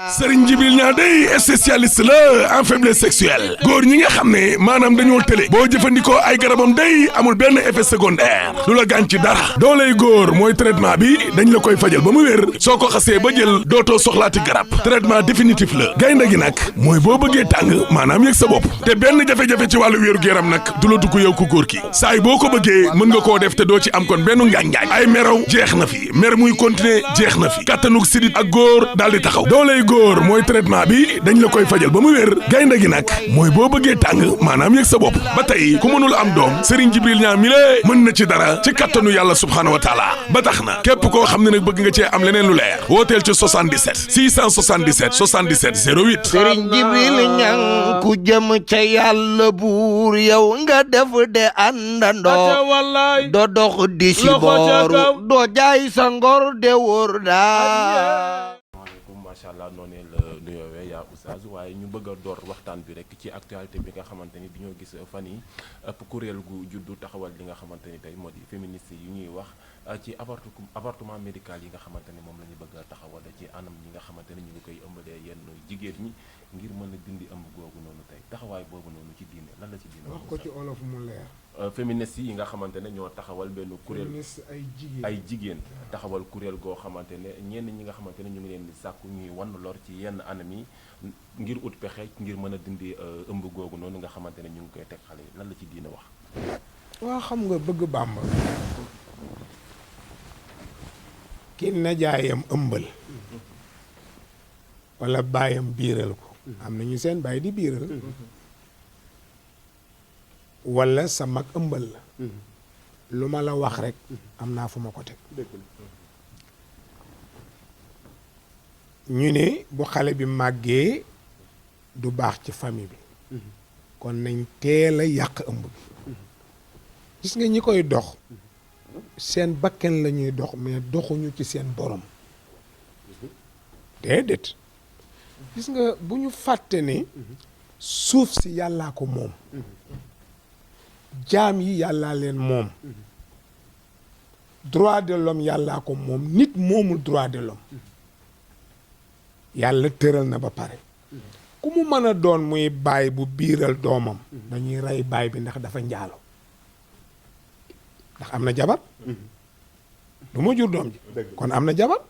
Serigne Djibril Niang day spécialiste la en faiblesse sexuelle góor ñi nga xam ne maanaam dañoo tële boo jëfandikoo ay garabam day amul benn effet secondaire du la gaañ ci dara dooley góor mooy traitement bi dañ la koy fajal ba mu wér soo ko xasee ba jël dootoo soxlaati garab traitement définitif la gaynde gi nag mooy boo bëggee tàng maanaam yëg sa bopp te benn jafe-jafe ci wàllu wéeru yaram nag du la dugg yow ku góor ki saay boo ko bëggee mën nga koo def te doo ci am kon benn ngaañ-ngaañ ay meraw jeex na fi mer muy continuer jeex na fi kattanug sidit ak góor daal di taxaw dooley góor mooy traitement bi dañ la koy fajal ba mu wér gaynde gi nag mooy boo bëggee tàng maanaam yëg sa bopp ba tey ku mënul am doom Serigne Djibril Niang mi lée mën na ci dara ci kattanu yàlla subhaanahu wa taala ba tax na képp koo xam ne nag bëgg nga cee am leneen lu leer wooteel ci 77 677 77 08 Serigne Djibril Niang ku jëm ca yàlla buur yow nga def de àndandoo doo dox di si booru doo jaay sa ngor de wóor daa macha allah noonu la nuyoowee yaa oustaz waaye ñu bëgg a door waxtaan bi rek ci actualité bi nga xamante ni dañoo gis fan yi ëpp kuréel gu juddu taxawal li nga xamante ni tey moo di féministe yi ñuy wax ci avortement médical yi nga xamante ni moom la ñu bëgg a taxawal ci anam yi nga xamante ni ñu ngi koy ëmbalee yenn jigéen ñi ngir mën a dindi ëmb googu noonu tey taxawaay boobu noonu ci diine lan la ci diine wax ko ci olof mu leer. féministes yi nga xamante ne ñoo taxawal benn kuréel ay jigéen taxawal kuréel goo xamante ne ñenn ñi nga xamante ne ñu ngi leen di sàkku ñuy wan lor ci yenn anam yi ngir ut pexe ngir mën a dindi ëmb googu noonu nga xamante ne ñu ngi koy teg xale yi lan la ci diine wax. waa xam nga bëgg Bàmba ki najaayam ëmbal wala baayam biiral ko am nañu seen baay di biiral wala sa mag ëmbal la lu ma la wax rek am naa fu ma ko teg ñu ne bu xale bi màggee du baax ci famille bi kon nañ teel a yàq ëmb bi gis nga ñi koy dox seen bakken la ñuy dox mais doxuñu ci seen borom déedéet gis nga bu ñu fàtte ne suuf si yàllaa ko moom jaam yi yàllaa leen moom droit de l'homme yàllaa ko moom nit moomul droit de l'homme yàlla tëral na ba pare ku mu mën a doon muy baay bu biiral doomam dañuy rey baay bi ndax dafa njaalo ndax am na jabar du ma jur doom ji kon am na jabar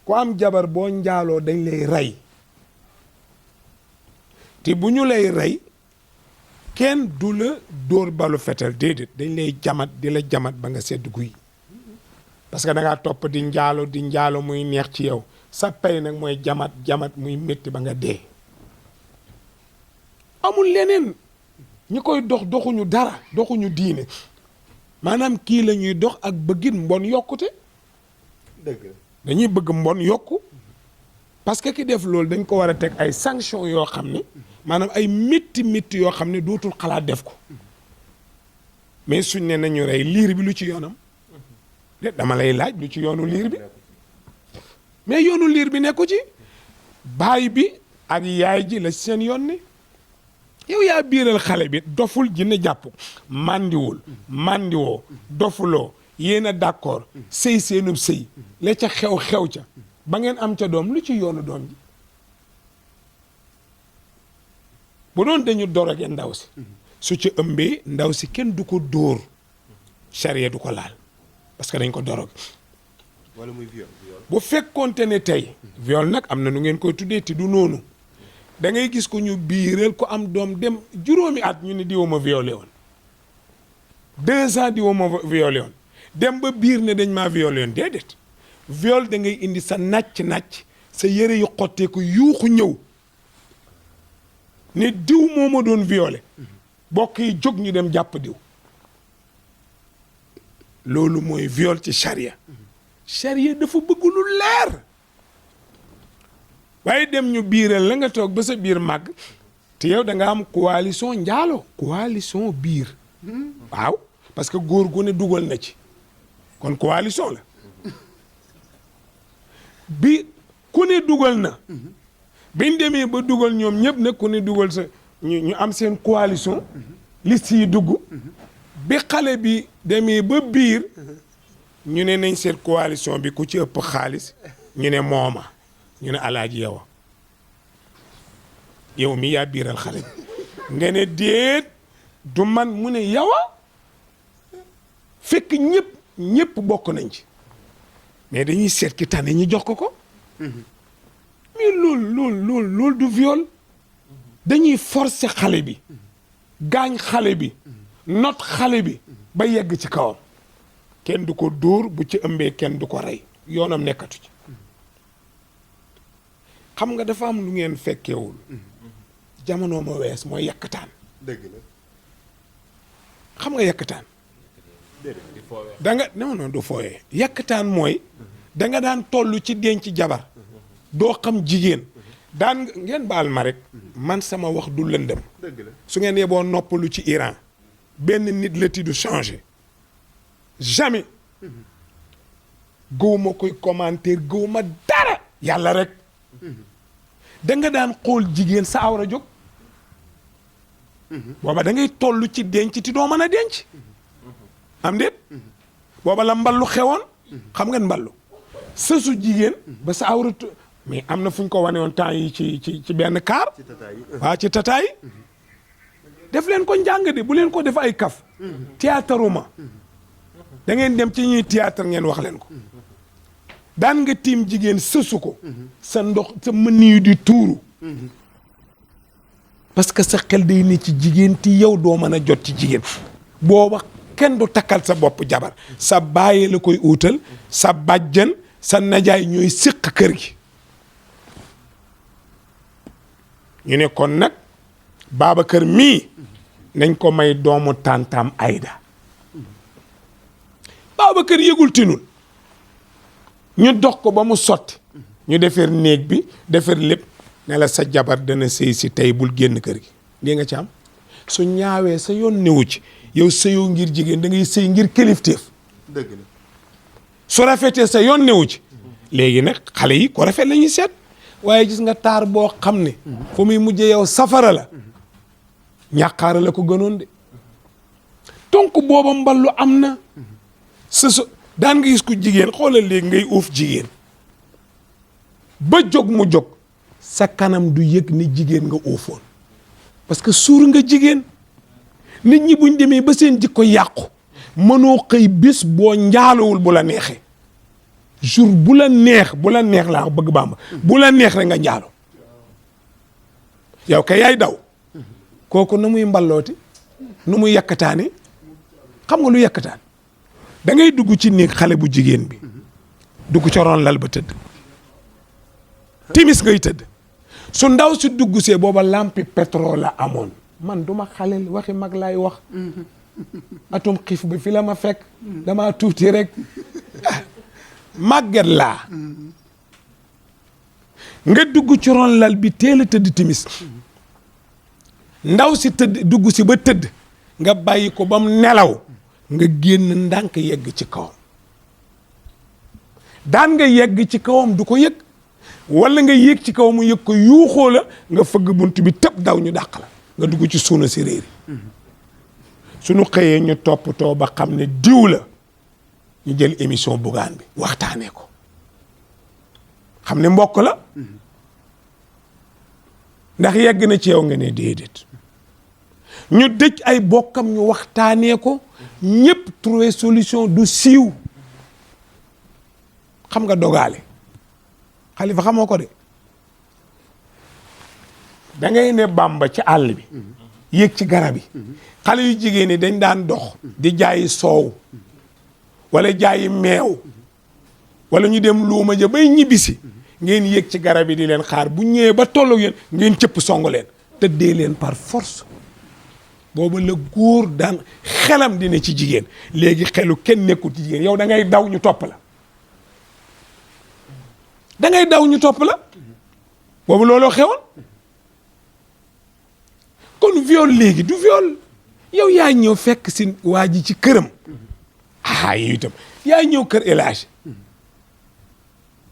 ku am jabar boo njaaloo dañ lay rey te bu ñu lay rey kenn du la dóor balu fetal déedéet dañ lay jamat di la jamat ba nga sedd guy parce que da ngaa topp di njaalo muy neex ci yow sa pay nag mooy jamat muy métti ba nga dee amul leneen ñi koy doxuñu dara doxuñu diine maanaam kii la ñuy dox ak bëggit mbon yokkute dëgg dañuy bëgg mbon yokku parce que ki def loolu dañ ko war a teg ay sanctions yoo xam ne maanaam ay métti yoo xam ne dootul xalaat def ko mais suñ ne nañu rey liir bi lu ci yoonam de dama lay laaj lu ci yoonu liir bi mais yoonu liir bi nekku ci baay bi ak yaay ji la seen yoon ne yow yaa biiral xale bi doful jinne jàpp màndiwoo dofuloo yéen a d'accord sëy seenub sëy la ca xew ca ba ngeen am ca doom lu ci yoonu doom ji bu doon dañu doroge ndaw si su ci ëmbee ndaw si kenn du ko dóor charia du ko laal parce que dañ ko doroge wala muy viol bu fekkoonte ne tey viol nag am na nu ngeen koy tuddee te du noonu da ngay gis ko ñu biiral ko am doom dem juróomi at ñu ne diwa ma violé woon 2 ans diwa ma violé woon dem ba biir ne dañ maa violé woon déedéet viol da ngay indi sa nàcc sa yëre yu xottee ko yuuxu ñëw ne diw moo ma doon violé bokk yi jóg ñu dem jàpp diw loolu mooy viol ci charia dafa bëgg lu leer waaye dem ñu biiral la nga toog ba sa biir màgg te yow da nga am coalition biir waaw parce que góor gu ne dugal na ci kon coalition la bi ku ne dugal na biñ demee ba dugal ñoom ñëpp nag ku ne dugal sa ñu am seen coalition liste yi dugg bi xale bi demee ba biir ñu ne nañ seet coalition bi ku ci ëpp xaalis ñu ne mooma ñu ne alaaji yow yow mi yaa biiral xale bi nga ne déet du man mu ne yawa fekk ñëpp bokk nañ ci mais dañuy seet ki tane ñu jox ko mais loolu du viol dañuy forcer xale bi gaañ xale bi not xale bi ba yegg ci kawam kenn du ko dóor bu ci ëmbee kenn du ko rey yoonam nekkatu ci xam nga dafa am lu ngeen fekkewul jamono ma wees mooy yàkkataan dëgg la xam nga yàkkataan da nga non du fooyee yàkkataan mooy da nga daan toll ci denc jabar doo xam jigéen daan ngeen baal ma rek man sama wax du lëndëm dëgg la su ngeen yeboo noppalu ci Iran benn nit la ti du changé jamais gëw ma koy commentaire gëw ma dara yàlla rek da nga daan xool jigéen sa awra jóg booba da ngay toll ci denc ti doo mën a denc am déet booba la mballu xewoon xam ngeen mballu sësu jigéen ba sa awra mais am na fu ñu ko wane woon temps yi ci benn kaar waaw ci tataay def leen ko njàng de bu leen ko def ay kaf théâtre ma da ngeen dem ci ñuy théâtre ngeen wax leen ko daan nga tiim jigéen sësu ko sa ndox sa mëniyu di tuuru parce que sa xel day ne ci jigéen ti yow doo mën a jot ci jigéen booba kenn du takkal sa bopp jabar sa bàyyi la koy uutal sa bàjjan sa najaay ñooy séq kër gi ñu ne kon nag Babacar mii nañ ko may doomu tàntaam Ayda Babacar yëgul tinul ñu dox ko ba mu sotti ñu defar néeg bi defar lépp ne la sa jabar dana sëy si tey bul génn kër gi lii nga ci am su ñaawee sa yoon newu ci yow sëyoo ngir jigéen da ngay sëy ngir kilifteef dëgg la su rafetee sa yoon newu ci léegi nag xale yi ko rafet la ñuy seet waaye gis nga taar boo xam ne fu muy mujjee yow safara la ñàkkaara la ko gënoon de donc booba mballu am na so daan nga gis ku jigéen xoolal léegi ngay uuf jigéen ba jóg mu jóg sa kanam du yëg ni jigéen nga uufoon parce que suur nga jigéen nit ñi buñ demee ba seen jikko yàqu mënoo xëy bis boo njaalowul bu la neexee jour bu la neex laa bëgg Bàmba bu la neex rek nga njaalo yow kay yaay daw kooku nu muy mballooti nu muy yakkataani xam nga lu yakkataan da ngay dugg ci néeg xale bu jigéen bi dugg ca ron lal ba tëdd timis ngay tëdd su ndaw si dugg see booba lampi pétrole la amoon man duma xalel waxi mag laay wax atum xiif bi fi la ma fekk dama tuuti rek màgget laa nga dugg ci ron lal bi teel a tëdd timis ndaw si tëdd dugg si ba tëdd nga bàyyi ko ba mu nelaw nga génn ndànk yegg ci kawam daan nga yegg ci kawam du ko yëg wala nga yéeg ci kawam mu yëg ko yuuxoo la nga fëgg bunt bi tëb daw ñu dàq la nga dugg ci suuna si réeri suñu xëyee ñu toppatoo ba xam ne diw la ñu jël émission bugaan bi waxtaanee ko xam ne mbokk la ndax yegg na ci yow nga ne déedéet ñu dëj ay bokkam ñu waxtaanee ko ñëpp trouver solution du siiw xam nga dogaale xalifa xamoo ko de da ngay ne Bàmba ci àll bi yéeg ci garab yi xale yu jigéen ñi dañ daan dox di jaayi soow wala jaayi meew wala ñu dem luuma ja bay ñibbisi ngeen yéeg ci garab yi di leen xaar bu ñëwee ba tollu yéen ngeen cëpp song leen tëddee leen par force booba la góor daan xelam dina ci jigéen léegi xelu kenn nekkul ci jigéen yow da ngay daw ñu topp la da ngay daw ñu topp la boobu looloo xewoon kon viol léegi du viol yow yaa ñëw fekk si waa ji ci këram yow itam yaa ñëw kër El Hadj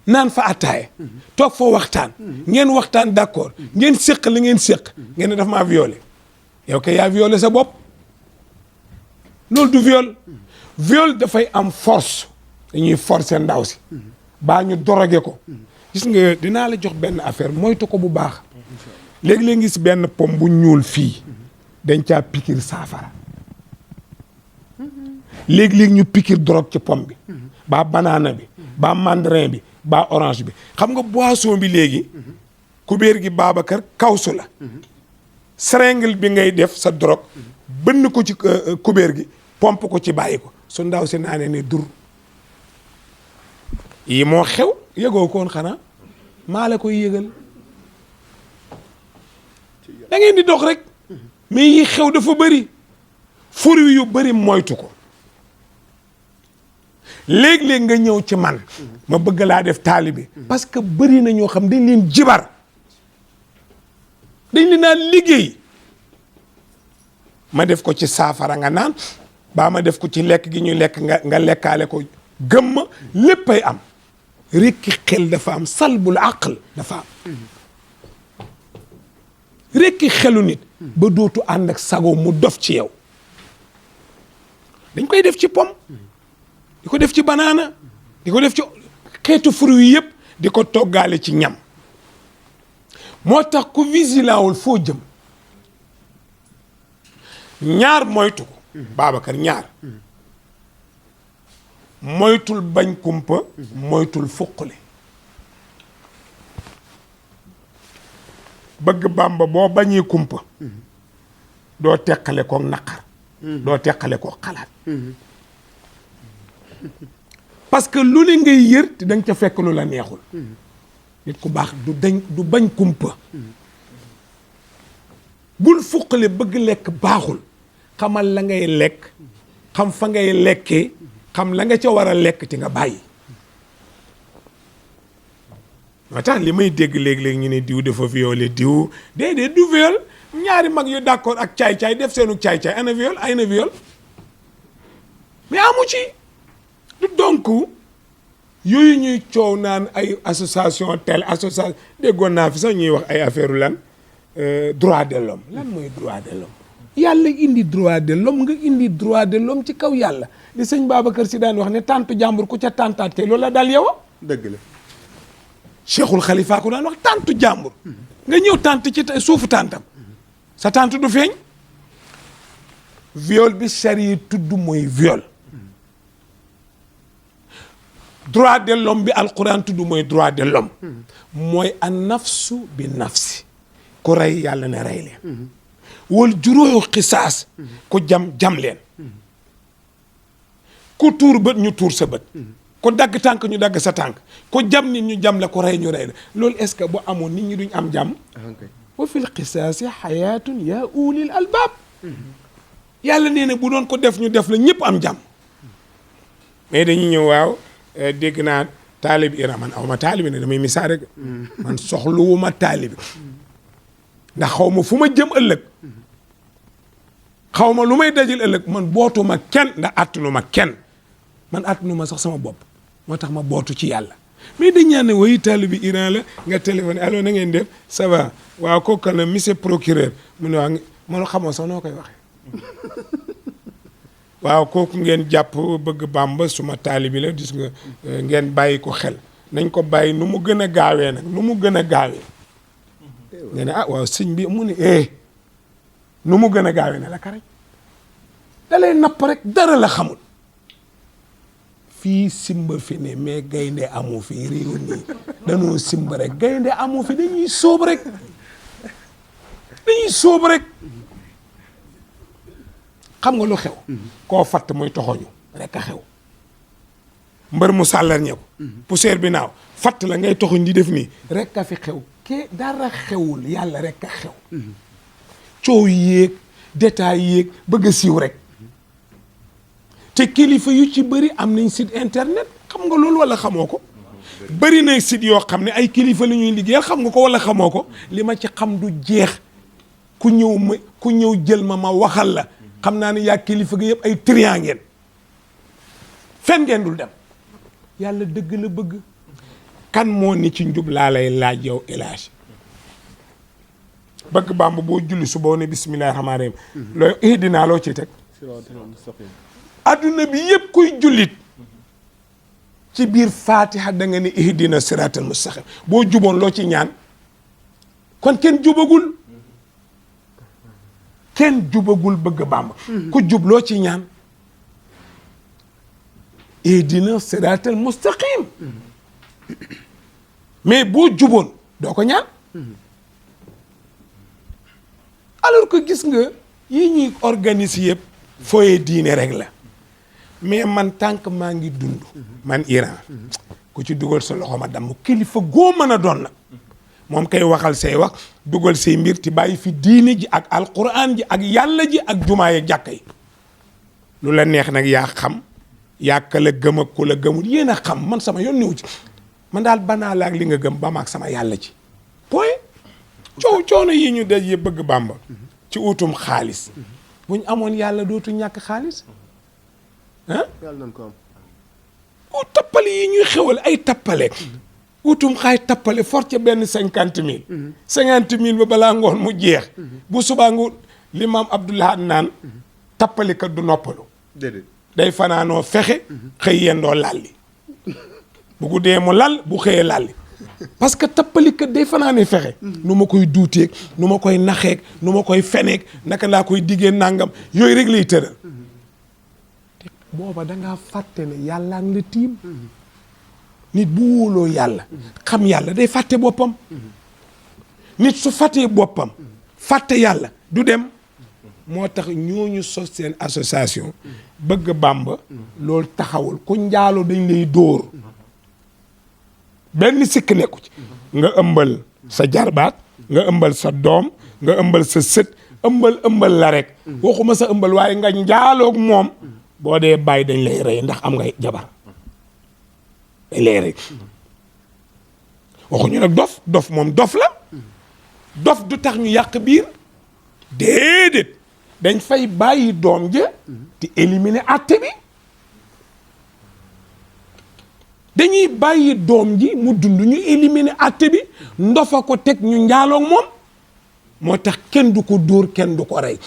naan fa attaaye toog foo waxtaan ngeen waxtaan d'accord ngeen séq li ngeen séq ngeen ne daf maa violé yow kay yaa violé sa bopp loolu du viol viol dafay am force dañuy forcer ndaw si baa ñu doroge ko gis nga dinaa la jox benn affaire moytu ko bu baax léegi-léeg ngis benn pom bu ñuul fii dañ caa pikir saafara léegi-léegi ñu pikir drogue ci pom bi baa banana bi baa mandarin bi baa orange bi xam nga boisson bi léegi kubéer gi Babacar kawsu la seringue bi ngay def sa drogue bënn ko ci kubéer gi pompe ko ci bàyyi ko su ndaw si naanee ne dur yi moo xew yëgoo koon xanaa maa la koy yëgal da ngeen di dox rek mais yi xew dafa bëri fruits yu bëri moytu ko léeg-léeg nga ñëw ci man ma bëgg laa def taalibe parce que bëri na ñoo xam dañ leen jibar dañ leen naan liggéey ma def ko ci saafara nga naan baa ma def ko ci lekk gi ñu lekk nga lekkaale ko gëmma léppay am rekki xel dafa am salbul aql dafa am rekki xelu nit ba dootu ànd ak sago mu dof ci yow dañ koy def ci pomme di ko def ci banaana di ko def ci xeetu fruits yëpp di ko toggaale ci ñam moo tax ku vigilant wul foo jëm ñaar moytu ko Babacar ñaar moytul bañ kumpa moytul fuqule bëgg Bàmba boo bañee kumpa doo teqale ko naqar doo teqale ko xalaat parce que lu ne ngay yër te danga ca fekk lu la neexul nit ku baax du bañ kumpa bul fuqale bëgg lekk baaxul xamal la ngay lekk xam fa ngay lekkee xam la nga ca war a lekk ti nga bàyyi moo tax li may dégg léeg-léeg ñu ne diw dafa violé diw déedéet du viol ñaari mag yu d'accord ak caay-caay def seenu caay-caay ana viol ay na viol mais amu ci du donc yooyu ñuy coow naan ay association telle association déggoon naa fi sax ñuy wax ay affaire lan droit de l'homme lan mooy droit de l'homme yàlla indi droit de l'homme nga indi droit de l'homme ci kaw yàlla li sëñ Babacar Si daan wax ne tàntu jàmbur ku ca tàntaat kay loolu la dal yow dëgg la Cheikhul Khalifa ko daan wax tàntu jàmbur nga ñëw tànt ci suufu tàntam sa tànt du feeñ viol bi charia tudd mooy viol droit de l'homme bi alquran tudd mooy droit de l'homme mooy an nafsu bi nafsi ku rey yàlla ne rey leen wal juróoxu xisaas ku jam leen ku tuur bët ñu tuur sa bët ku dagg tànk ñu dagg sa tànk ku jam nit ñu jam la ku rey ñu rey la loolu est-ce que bu amoon nit ñi duñ am jàmm wa fil xisaasi xayaatun yaa ulil albaab yàlla nee na bu doon ko def ñu def la ñëpp am jàmm mais dañuy ñëw waaw dégg naa taalib Iran man aw ma taalibi ne damay misaal rek man soxluwuma taalibi ndax xaw ma fu ma jëm ëllëg xaw ma lu may dajal ëllëg man bootuma kenn ndax attunu ma kenn man attunu ma sax sama bopp moo tax ma bootu ci yàlla mais dañ ñaan ne woy taalibi Iran la nga téléphoné allo na ngeen def ça va waaw kooku la monsieur procureur mu ne waa man xamoo sax noo koy waxee waaw kooku ngeen jàpp bëgg Bàmba suma taalibi la gis nga ngeen bàyyi ko xel nañ ko bàyyi nu mu gën a gaawee nag nu mu gën a gaawee nga ne ah waaw sëñ bi mu ne nu mu gën a gaawee ne la karaj da lay napp rek dara la xamul fii simba fi ne mais gaynde amu fi réew mi dañoo simba rek gaynde amu fi dañuy sóob rek xam nga lu xew koo fatt muy toxoñu rek a xew mbër mu sàllar ñe ko poussière bi naaw fatt la ngay toxoñ di def nii rek a fi xew ke dara xewul yàlla rek a xew coow yéeg détail yéeg bëgg a siiw rek te kilifa yu ci bëri am nañ site internet xam nga loolu wala xamoo ko bëri na site yoo xam ne ay kilifa la ñuy liggéeyal xam nga ko wala xamoo ko li ma ci xam du jeex ku ñëw jël ma waxal la xam naa ne yaa kilifa gi yëpp ay triant ngeen fen ngeen dul dem yàlla dëgg la bëgg kan moo ni ci njub laa lay laaj yow élage bëgg Bàmba boo julli su boo ne bismillahi rahmaani rahim looy ihdinaa loo ciy teg adduna bi yëpp kuy jullit ci biir fatiha da nga ne ihdina siratal mustaqim boo juboon loo ci ñaan kon kenn jubagul bëgg Bàmba ku jubloo ci ñaan ihdina siraatal mustaqim mais boo juboon doo ko ñaan alors que gis nga yi ñuy organiser yëpp fooyee diine rek la mais man tànk maa ngi dund man Iran ku ci dugal sa loxo ma damm kilifa goo mën a doon nag moom kay waxal say wax dugal say mbir ti bàyyi fi diine ji ak alquran ji ak yàlla ji ak jumaa yi jàkka yi lu la neex nag yaa xam yaa ka la gëm ak ku la gëmul yéen a xam man sama yoon niwu ci man daal banaa la ak li nga gëm ba ma ak sama yàlla ci point coono yi ñu daj yëpp bëgg Bàmba ci utum xaalis buñ amoon yàlla dootu ñàkk xaalis ah yàlla nañ ko am tappale yi ñuy xewal ay tappale utum xaay tappale for ca benn 50 000 50 000 ba balaa ngoon mu jeex bu subaa nga li maam Abdoulaye naan tappale kat du noppalu déedéet day fanaanoo fexe xëy yendoo lalli bu guddee mu lal bu xëyee lalli parce que tappalikat day fanaanee fexe nu ma koy duuteeg nu ma koy naxeeg nu ma koy feneeg naka laa koy diggee nangam yooyu rek lay tëral booba dangaa fàtte ne yàllaa ngi la tiim nit bu wóoloo yàlla xam yàlla day fàtte boppam nit su fàttee boppam fàtte yàlla du dem moo tax ñooñu sos seen association bëgg Bàmba loolu taxawul ku njaaloo dañ lay dóor benn sikk nekku ci nga ëmbal sa jarbaat nga ëmbal sa doom nga ëmbal sa sët ëmbal la rek waxuma sa ëmbal waaye nga njaaloog moom boo dee bàyyi dañ lay rey ndax am ngay jabar dañ lay rey waxuñu nag dof moom dof la dof du tax ñu yàq biir déedéet dañ fay bàyyi doom ja di éliminer àtte bi dañuy bàyyi doom ji mu dund ñu éliminer àtte bi ndofa ko teg ñu njaaloog moom moo tax kenn du ko dóor kenn du ko rey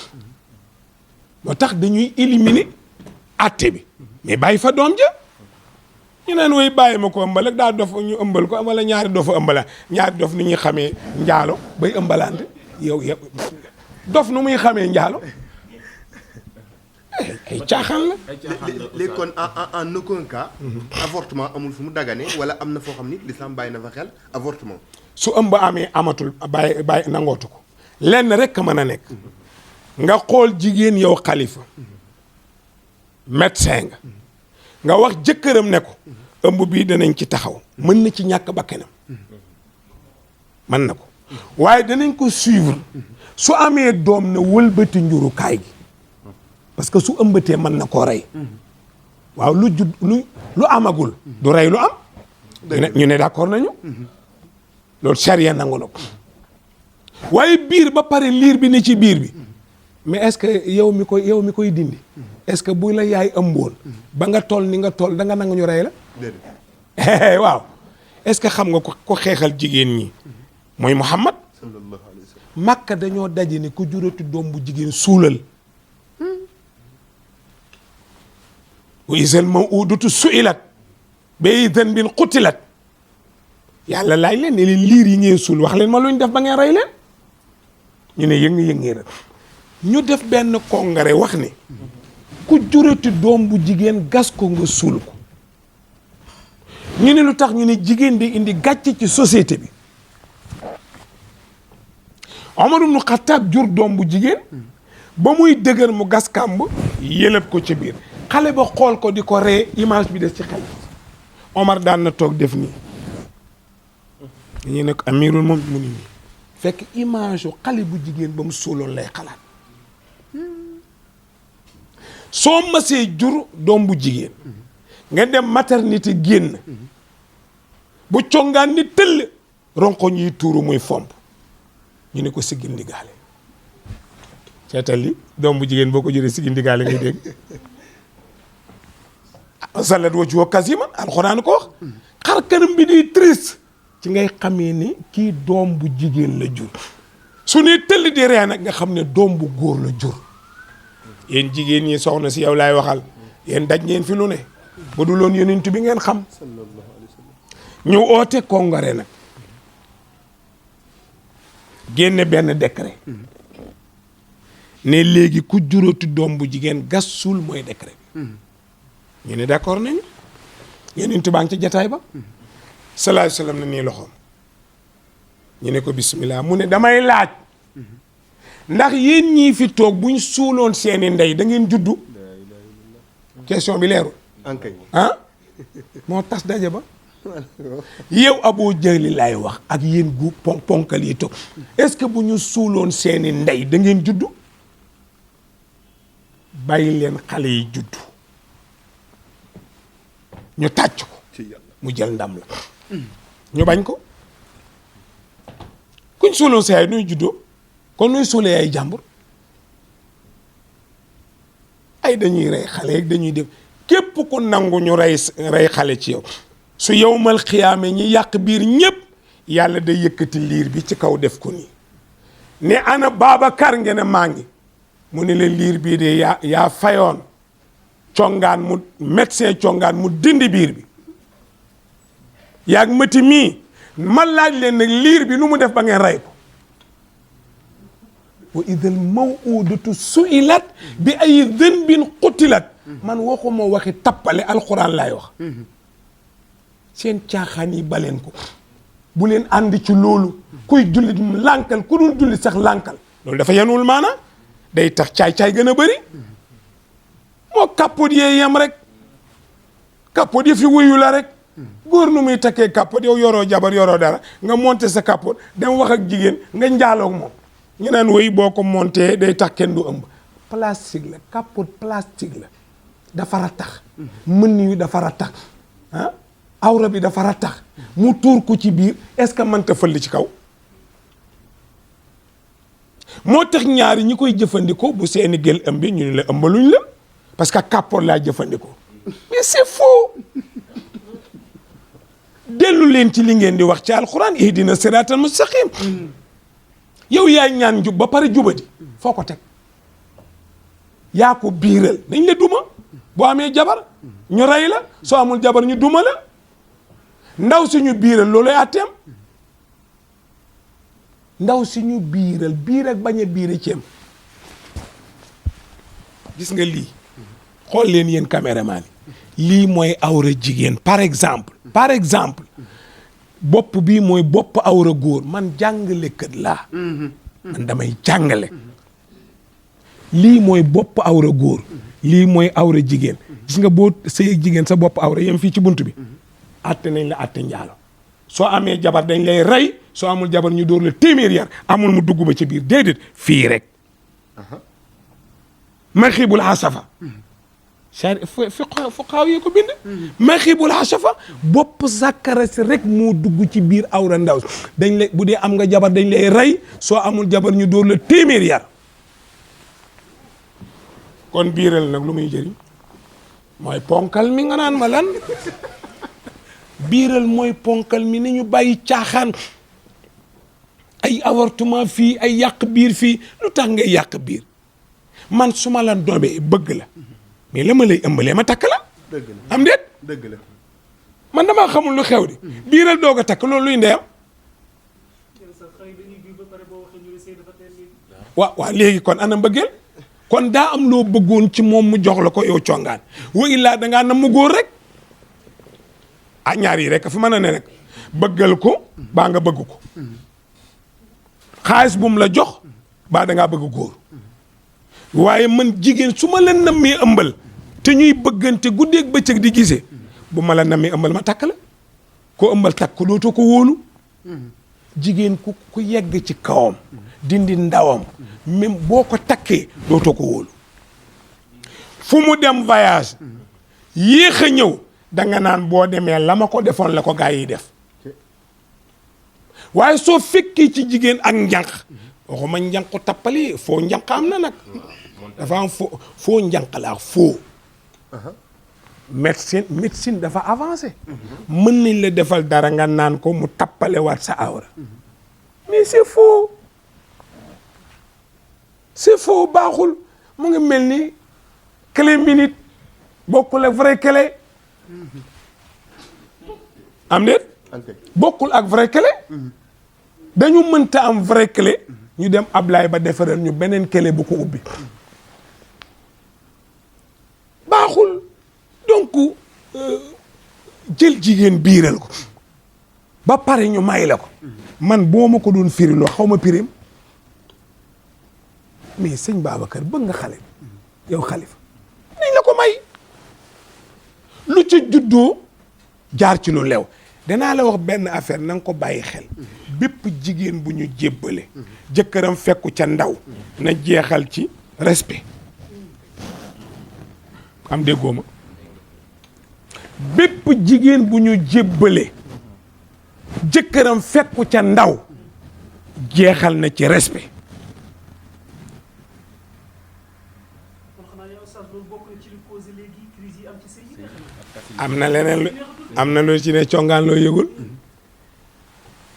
moo tax dañuy éliminer àtte bi mais bàyyi fa doom ja ñu naan way bàyyi ma ko ëmbal ak daa dof ñu ëmbal ko wala ñaari dofa ëmbala ñaari dof ni ñuy xamee njaalo bay ëmbalante yow dof nu muy xamee njaalo ay caaxaan la léegi kon en aucun cas avortement amul fu mu dagane wala am na foo xam ni l'islam bàyyi na fa xel avortement su ëmb amee amatul bàyyi nangootu ko lenn rek a mën a nekk nga xool jigéen yow xalifa médecin nga wax jëkkëram ne ko ëmb bii danañ ci taxaw mën na ci ñàkk bakkanam mën na ko waaye danañ ko suivre su amee doom na wëlbati njurukaay gi parce que su ëmbatee mën na koo rey waaw lu amagul du rey lu am ñu ne d'accord nañu loolu charia nangu na ko waaye biir ba pare liir bi ne ci biir bi mais est-ce que yow mi koy dindi est-ce que bu la yaay ëmboon ba nga toll ni nga toll da nga nangu ñu rey la waaw est-ce que xam nga ko xeexal jigéen ñi mooy Muhammad sallallahu alayhi wa sallam Makka dañoo daje ni ku jurati doom bu jigéen suulal wa isal maw'udatu su'ilat bi dhanbin qutilat yàlla laaj leen ne leen liir yi ngeen suul wax leen ma luñ def ba ngeen rey leen ñu ne yëngi rek ñu def benn congrès wax ne ku jurati doom bu jigéen gas ko nga suul ko ñu ne lu tax ñu ne jigéen di indi gàcce ci société bi Omar ibn Khattab jur doom bu jigéen ba muy dëgër mu gas kàmb yëlëb ko ci biir xale ba xool ko di ko ree image bi des ci xel Omar daan na toog def nii dañuy nekk amirul moom mu ni nii fekk image yu xale bu jigéen ba mu suuloon lay xalaat soo masee jur doom bu jigéen nga dem maternité génn bu congaan ni tëll ronkoñ yi tuuru muy fomp ñu ne ko siggi ndigaale seetal li doom bu jigéen boo ko juree siggi ndigaale ngay dégg salat wa ci woo kasiman alxuraan ko wax xar kanam bi di triste ci ngay xamee ni kii doom bu jigéen la jur su ne tëll di ree nag nga xam ne doom bu góor la jur yéen jigéen ñi soxna si yow laay waxal yéen daj ngeen fi lu ne ba du loon yonent bi ngeen xam ñu oote kongare nag génne benn décret ne léegi ku juróoti doom bu jigéen gas suul mooy décret bi ñu ne d'accord nañu Yonent baa ngi ca jataay ba sallallahu alayhi wasallam ne nii loxoom ñu ne ko bismillah mu ne damay laaj ndax yéen ñii fi toog buñ suuloon seeni ndey da ngeen juddu question bi leerul ankay ah moo tas daje ba yow Abu Jahli laay wax ak yéen gu ponkal yi toog est-ce que bu ñu suuloon seeni ndey da ngeen juddu bàyyi leen xale yi juddu ñu tàcc ko mu jël ndam la ñu bañ ko kuñ suuloon sa yaay nuy juddoo kon nuy suulee ay jàmbur ay dañuy rey xale ak dañuy def képp ku nangu ñu rey xale ci yow su yowmal xiyaame ñi yàq biir ñépp yàlla day yëkkati liir bi ci kaw def ko nii ne ana Babacar ngeen ne maa ngi mu ne leen liir bii de yaa fayoon congaan mu médecin congaan mu dindi biir bi yaag mëti mii ma laaj leen nag liir bi lu mu def ba ngeen rey ko wa idal maw'udatu su'ilat bi ay dhanbin qutilat man waxuma waxi tappale alxuraan laay wax seen caaxaan yi baleen ko bu leen ànd ci loolu kuy jullit lànkal ku dul jullit sax lànkal loolu dafa yenuwul maana day tax caay-caay gën a bëri moo kàppoot yee yem rek kàppoot yi fi wuyu la rek góor nu muy takkee kàppoot yow yoroo jabar yoroo dara nga monter sa kàppoot dem wax ak jigéen nga njaaloog moom ñu naan woy boo ko monter day tax kenn du ëmb plastique la kàppoot plastique la dafa rattax mën yu dafa rattax ah awra bi dafa rattax mu tuur ko ci biir est-ce que mënta fëll ci kaw moo tax ñaari ñi koy jëfandikoo bu seeni gël ëmbi ñu ne la ëmbaluñ la parce que kàppoot laa jëfandikoo mais c'est faux dellu leen ci li ngeen di wax ci alxuraan ihdina siraatal mustaqim yow yaay ñaan njub ba pare jubadi foo ko teg yaa ko biiral dañ la duma boo amee jabar ñu rey la soo amul jabar ñu duma la ndaw si ñu biiral looluy àtteem ndaw si ñu biiral biir ak bañ a biir ceem gis nga lii xool leen yéen caméraman yi lii mooy awra jigéen par exemple bopp bii mooy bopp awra góor man jàngalekat laa man damay jàngale lii mooy bopp awra góor lii mooy awra jigéen gis nga boo sëy jigéen sa bopp awra yem fii ci bunt bi atte nañ la atte njaalo soo amee jabar dañ lay rey soo amul jabar ñu dóor la téeméer yar amul mu dugg ba ci biir déedéet fii rek ma xiibul xasafa fuqaaw yi ko bind ma xiibul xasafa bopp sàkkara si rek moo dugg ci biir awra ndaw dañ lay bu dee am nga jabar dañ lay rey soo amul jabar ñu dóor la téeméer yar kon biiral nag lu muy jëriñ mooy ponkal mi nga naan ma lan biiral mooy ponkal mi ni ñu bàyyi caaxaan ay avortement fii ay yàq biir fii lu tax ngay yàq biir man su ma la doomee bëgg la mais la ma lay ëmbalee ma takk la dëgg la am déet dëgg la man damaa xamul lu xew di biiral doog a takk loolu luy ndeyam waaw léegi kon ana mbëggeel kon daa am loo bëggoon ci moom mu jox la ko yow congaan wa illaa dangaa nam mu góor rek ah ñaar yi rek fi mën a ne rek bëggal ko baa nga bëgg ko xaalis bu mu la jox baa dangaa bëgg góor waaye man jigéen su ma la nammee ëmbal te ñuy bëggante guddeeg bëccëg di gisee bu ma la nammee ëmbal ma takk la ko ëmbal takk ko dootoo ko wóolu jigéen ku yegg ci kawam dindi ndawam même boo ko takkee dootoo ko wóolu fu mu dem voyage yéex a ñëw danga naan boo demee la ma ko defoon la ko gaa yi def waaye soo fekkee ci jigéen ak njànq waxuma njànqu tappali foo njànq am na nag dafa am foo njànq la foo médecine dafa avancé mën nañ la defal dara nga naan ko mu tappale waat sa awra mais c'est faux baaxul mu ngi mel ni clé minute bokkul ak vrai clé am déet bokkul ak vrai clé dañu mënta am vrai clé ñu dem Ablaye ba defaral ñu beneen clé bu ko ubbi baaxul donc jël jigéen biiral ko ba pare ñu may la ko man boo ma ko doon firiloo xaw ma pirim mais sëñ Babacar bëgg nga xale yow xalifa nañ la ko may lu ci juddoo jaar ci lu lew danaa la wax benn affaire na nga ko bàyyi xel bépp jigéen bu ñu jébbale jëkkëram fekku ca ndaw na jeexal ci respect am déggoo ma bépp jigéen bu ñu jébbale jëkkëram fekku ca ndaw jeexal na ci respect am na leneen am na loo ci ne congaan loo yëgul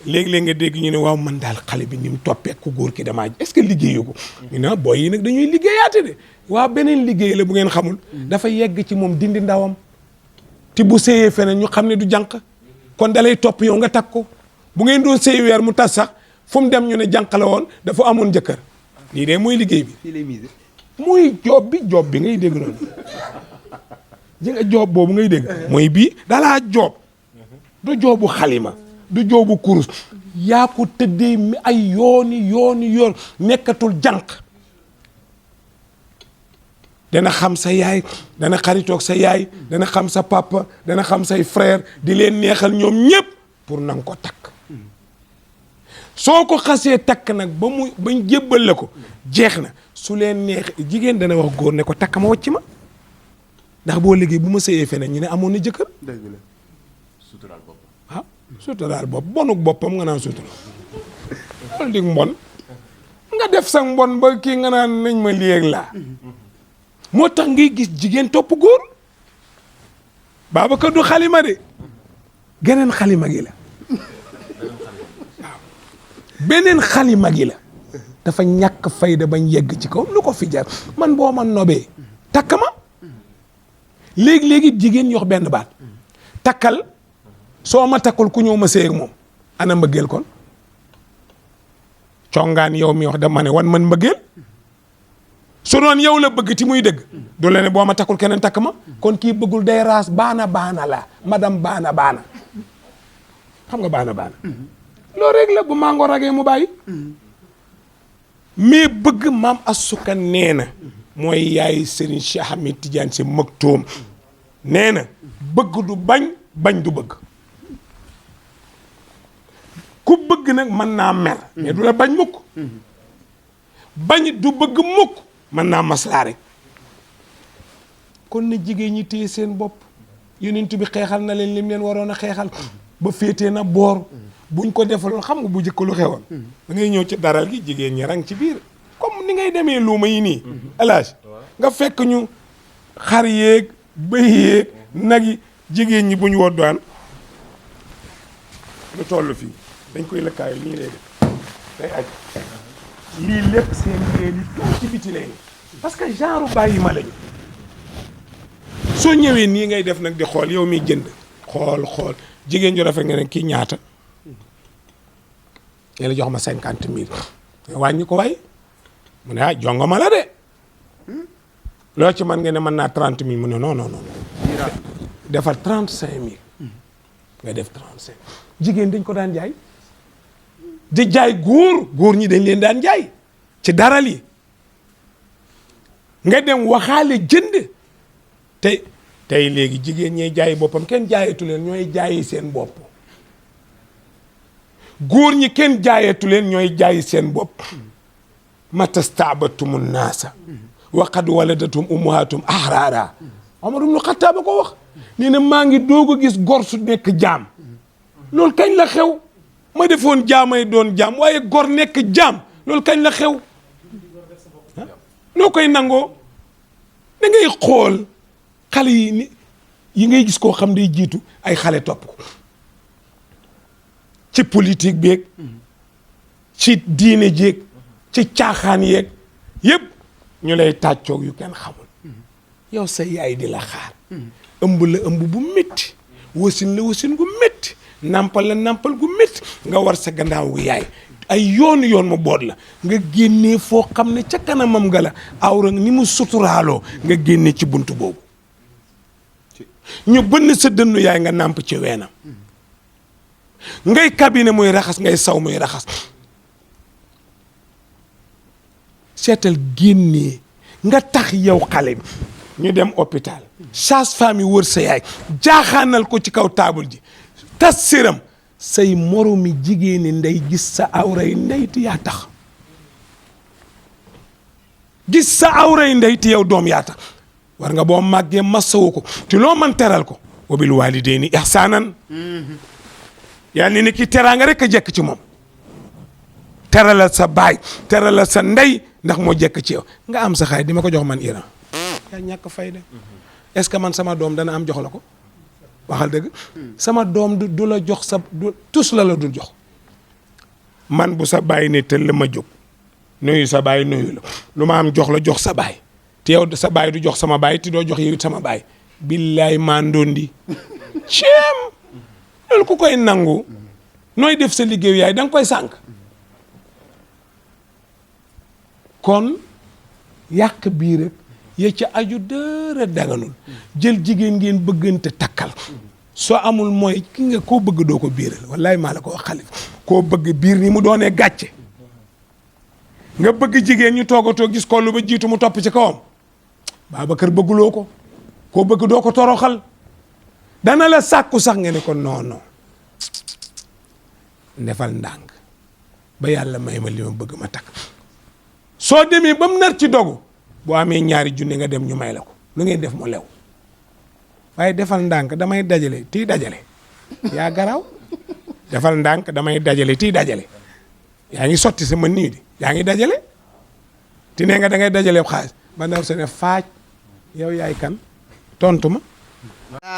léegi-léeg nga dégg ñu ne waaw man daal xale bi ni mu toppee ku góor ki damaa est-ce que liggéeyu ko ñu ne booy yi nag dañuy liggéeyaate de waaw beneen liggéey la bu ngeen xamul dafa yegg ci moom dindi ndawam te bu séyee feneen ñu xam ne du jànq kon dalay topp yow nga takk ko bu ngeen doon séy weer mu tas sax fu mu dem ñu ne jànq la woon dafa amoon jëkkër lii de mooy liggéey bi muy joob bi ngay dégg noonu ji nga joob boobu ngay dégg mooy bii dalaa joob du joobu xalima du joobu kurus yaa ko tëddee mi ay yoon nekkatul jànq dana xam sa yaay dana xaritoog sa yaay dana xam sa papa dana xam say frère di leen neexal ñoom ñépp pour nanga ko takk soo ko xasee takk nag bañ jébbal la ko jeex na su leen neex jigéen dana wax góor ne ko takk ma wàcc ma ndax boo liggéey bu ma sëyee feneen ñu ne amoon na jëkkër dëgg la suturaal bopp ah suturaal bopp bonuk boppam nga naan sutura loolu dig mbon nga def sa mbon ba kii nga naan nañ ma léeg laa moo tax ngay gis jigéen topp góor Babacar du xalima de geneen xalima gi la waaw beneen xalima gi la dafa ñàkk fayda bañ yegg ci kaw lu ko fi jar man boo ma nobee takk ma léegi-léegi jigéen yox benn baat takkal soo ma takkul ku ñëw ma séy ak moom ana mbëggeel kon congaan yow mi wax dama ne wan man mbëggeel su doon yow la bëgg ti muy dëgg du la ne boo ma takkul keneen takk ma kon kii bëggul day raas baana la madame baana xam nga baana loolu rek la bu mango ragee mu bàyyi mais bëgg maam asuka nee na mooy yaay Serigne Cheikh Ahmed Tidiane Sy Maktoum nee na bëgg du bañ du bëgg ku bëgg nag mën naa mer mais du la bañ mukk bañ du bëgg mukk mën naa maslaa rek kon na jigéen ñi téye seen bopp yonent bi xeexal na leen lim leen waroon a xeexal ba féetee na boor buñ ko defaloon xam nga bu jëkk lu xewoon da ngay ñëw ci daral gi jigéen ñi rang ci biir comme ni ngay demee luuma yi nii elage nga fekk ñu xar yéeg bëy yéeg nag yi jigéen ñi bu ñu woddaan lu toll fii dañ koy lëkkaayu lii lay def day aj lii lépp seen yée li tuut ci biti lay parce que genre bàyyi ma lañu soo ñëwee nii ngay def nag di xool yow mi jënd xool jigéen ju rafet nga ne kii ñaata nga la jox ma 50 000 wàññi ko waay mu ne jongo ma la de loo ci man nga ne mën naa 30 000 mu ne non defal 35 000 nga def 35 jigéen dañ ko daan jaay di jaay góor ñi dañ leen daan jaay ci daral yi nga dem waxaale jënd tey léegi jigéen ñooy jaay boppam kenn jaayatu leen ñooy jaayi seen bopp góor ñi kenn jaayatu leen ñooy jaayi seen bopp matasta'batumu naasa wa qad waladatum ummahatum ahraara Omar ibn Khattab ko wax nee na maa ngi doog a gis gor su nekk jaam loolu kañ la xew ma defoon jaamay doon jaam waaye gor nekk jaam loolu kañ la xew noo koy nangoo da ngay xool xale yi ngay gis koo xam day jiitu ay xale topp ko ci politique beeg ci diine jéeg ci caaxaan yeeg yëpp ñu lay tàccoog yu kenn xamul yow sa yaay di la xaar ëmb la ëmb bu métti wasin la wasin gu métti nampal la nampal gu métti nga war sa gannaaw gu yaay ay yoon mu boot la nga génnee foo xam ne ca kanamam nga la awra ni mu suturaaloo nga génnee ci buntu boobu ñu bënn sa dënnu yaay nga nàmp ci weenam ngay cabine muy raxas ngay saw muy raxas seetal génnee nga tax yow xale bi ñu dem hôpital sage-femme yi wër sa yaay jaaxaanal ko ci kaw taabul ji tas séram say moromi jigéeni ndey gis sa awray ndey ti yaa tax gis sa awray ndey ti yow doom yaa tax war nga boo màggee masawu ko te loo man teral ko wa bil waalidayni ihsaanan yàlla ni ki teraanga rek a jekk ci moom teralal sa baay teralal sa ndey ndax moo jekk ci yow nga am sa xaay di ma ko jox man Iran yaa ñàkk fayda est-ce que man sama doom dana am jox la ko waxal dëgg sama doom du la jox sa du tus la dul jox man bu sa baay ne tël la ma jóg nuyu sa baay nuyu la lu ma am jox la jox sa baay te yow sa baay du jox sama baay te doo jox yow it sama baay billaay maa ndondi ceem loolu ku koy nangu nooy def sa liggéeyu yaay da nga koy sànq kon yàq bii rek ya ca aju dëra daganul jël jigéen ngeen bëggante takkal soo amul mooy ki nga koo bëgg doo ko biiral wallaay maa la ko wax xalif koo bëgg biir ni mu doonee gàcce nga bëgg jigéen ñu toogatoo gis ko lu ba jiitu mu topp ci kawam Babacar bëgguloo ko koo bëgg doo ko toroxal dana la sàkku sax nga ne ko non defal ndànk ba yàlla may ma li ma bëgg ma takk soo demee ba mu nar ci dogu boo amee ñaari junne nga dem ñu may la ko lu ngeen def mu lew waaye defal ndànk damay dajale tii dajale yaa garaaw defal ndànk damay dajale tii dajale yaa ngi sotti sama nii di yaa ngi dajale ti nee nga da ngay dajale xaalis ba ndaw se ne faaj yow yaay kan tontu ma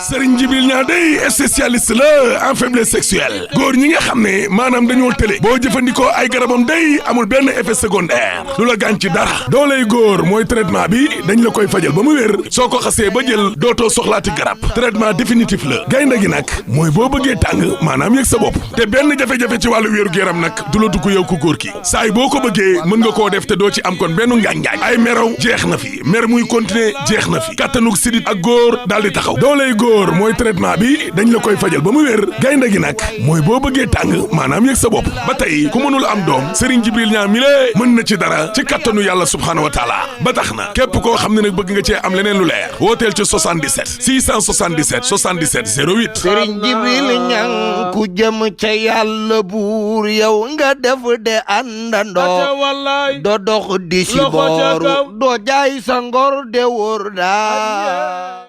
Serigne Djibril Niang day spécialiste la en faiblesse sexuelle góor ñi nga xam ne maanaam dañoo tële boo jëfandikoo ay garabam day amul benn effet secondaire du la gaañ ci dara dooley góor mooy traitement bi dañ la koy fajal ba mu wér soo ko xasee ba jël dootoo soxlaati garab traitement définitif la gaynde gi nag mooy boo bëggee tàng maanaam yëg sa bopp te benn jafe-jafe ci wàllu wéeru yaram nag du la dugg yow ku góor ki saay boo ko bëggee mën nga koo def te doo ci am kon benn ngaañ-ngaañ ay meraw jeex na fi mer muy continuer jeex na fi kattanug sidit ak góor daal di taxaw dooley góor mooy traitement bi dañ la koy fajal ba mu wér gaynde gi nag mooy boo bëggee tàng maanaam yëg sa bopp ba tey ku mënul am doom Serigne Djibril Niang mi lée mën na ci dara ci kattanu yàlla subhaanahu wa taala ba tax na képp koo xam ne nag bëgg nga cee am leneen lu leer wooteel ci 77 677 77 08 Serigne Djibril Niang ku jëm ca yàlla buur yow nga def de àndandoo doo dox di si booru doo jaay sa ngor de wóor daa